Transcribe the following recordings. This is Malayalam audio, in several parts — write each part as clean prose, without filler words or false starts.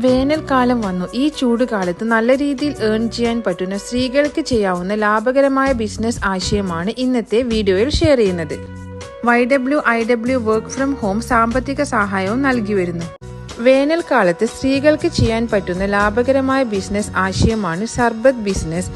വേനൽക്കാലം വന്നു. ഈ ചൂടുകാലത്ത് നല്ല രീതിയിൽ ഏൺ ചെയ്യാൻ പറ്റുന്ന സ്ത്രീകൾക്ക് ചെയ്യാവുന്ന ലാഭകരമായ ബിസിനസ് ആശയമാണ് ഇന്നത്തെ വീഡിയോയിൽ ഷെയർ ചെയ്യുന്നത്. YWIW വർക്ക് ഫ്രം ഹോം സാമ്പത്തിക സഹായവും നൽകി വരുന്നു. വേനൽക്കാലത്ത് സ്ത്രീകൾക്ക് ചെയ്യാൻ പറ്റുന്ന ലാഭകരമായ ബിസിനസ് ആശയമാണ് സർബത്ത് ബിസിനസ്.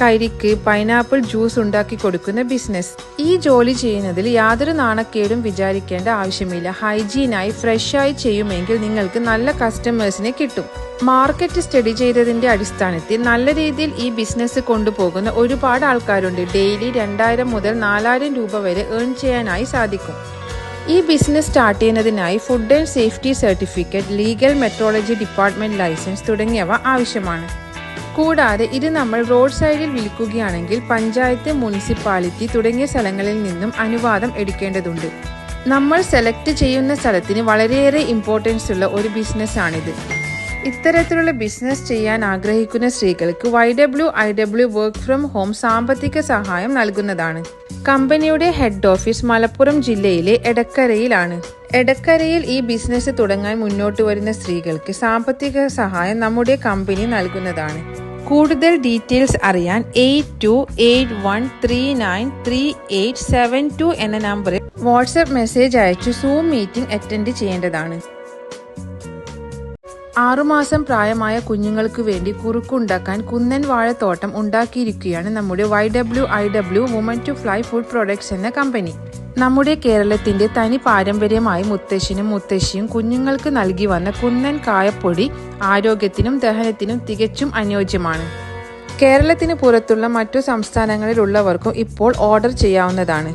കരിക്ക്, പൈനാപ്പിൾ ജ്യൂസ് ഉണ്ടാക്കി കൊടുക്കുന്ന ബിസിനസ്. ഈ ജോലി ചെയ്യുന്നതിൽ യാതൊരു നാണക്കേടും വിചാരിക്കേണ്ട ആവശ്യമില്ല. ഹൈജീനായി ഫ്രഷായി ചെയ്യുമെങ്കിൽ നിങ്ങൾക്ക് നല്ല കസ്റ്റമേഴ്സിനെ കിട്ടും. മാർക്കറ്റ് സ്റ്റഡി ചെയ്തതിന്റെ അടിസ്ഥാനത്തിൽ നല്ല രീതിയിൽ ഈ ബിസിനസ് കൊണ്ടുപോകുന്ന ഒരുപാട് ആൾക്കാരുണ്ട്. ഡെയിലി 2000 മുതൽ 4000 രൂപ വരെ ഏൺ ചെയ്യാനായി സാധിക്കും. ഈ ബിസിനസ് സ്റ്റാർട്ട് ചെയ്യുന്നതിനായി food and safety certificate, legal metrology department license തുടങ്ങിയവ ആവശ്യമാണ്. കൂടാതെ ഇത് നമ്മൾ റോഡ് സൈഡിൽ വിൽക്കുകയാണെങ്കിൽ പഞ്ചായത്ത്, മുനിസിപ്പാലിറ്റി തുടങ്ങിയ സ്ഥലങ്ങളിൽ നിന്നും അനുവാദം എടുക്കേണ്ടതുണ്ട്. നമ്മൾ സെലക്ട് ചെയ്യുന്ന സ്ഥലത്തിന് വളരെയേറെ ഇമ്പോർട്ടൻസ് ഉള്ള ഒരു ബിസിനസ്സാണിത്. ഇത്തരത്തിലുള്ള ബിസിനസ് ചെയ്യാൻ ആഗ്രഹിക്കുന്ന സ്ത്രീകൾക്ക് YWIW വർക്ക് ഫ്രം ഹോം സാമ്പത്തിക സഹായം നൽകുന്നതാണ്. കമ്പനിയുടെ ഹെഡ് ഓഫീസ് മലപ്പുറം ജില്ലയിലെ എടക്കരയിലാണ്. എടക്കരയിൽ ഈ ബിസിനസ് തുടങ്ങാൻ മുന്നോട്ട് വരുന്ന സ്ത്രീകൾക്ക് സാമ്പത്തിക സഹായം നമ്മുടെ കമ്പനി നൽകുന്നതാണ്. കൂടുതൽ ഡീറ്റെയിൽസ് അറിയാൻ 8281393872 എന്ന നമ്പറിൽ വാട്സ്ആപ്പ് മെസ്സേജ് അയച്ചു സൂം മീറ്റിംഗ് അറ്റൻഡ് ചെയ്യേണ്ടതാണ്. 6 മാസം പ്രായമായ കുഞ്ഞുങ്ങൾക്ക് വേണ്ടി കുറുക്കുണ്ടാക്കാൻ കുന്നൻ വാഴത്തോട്ടം ഉണ്ടാക്കിയിരിക്കുകയാണ് നമ്മുടെ YWIW woman to fly food products എന്ന കമ്പനി. നമ്മുടെ കേരളത്തിന്റെ തനി പാരമ്പര്യമായി മുത്തശ്ശനും മുത്തശ്ശിയും കുഞ്ഞുങ്ങൾക്ക് നൽകി വന്ന കുന്നൻ കായപ്പൊടി ആരോഗ്യത്തിനും ദഹനത്തിനും തികച്ചും അനുയോജ്യമാണ്. കേരളത്തിന് പുറത്തുള്ള മറ്റു സംസ്ഥാനങ്ങളിലുള്ളവർക്കും ഇപ്പോൾ ഓർഡർ ചെയ്യാവുന്നതാണ്.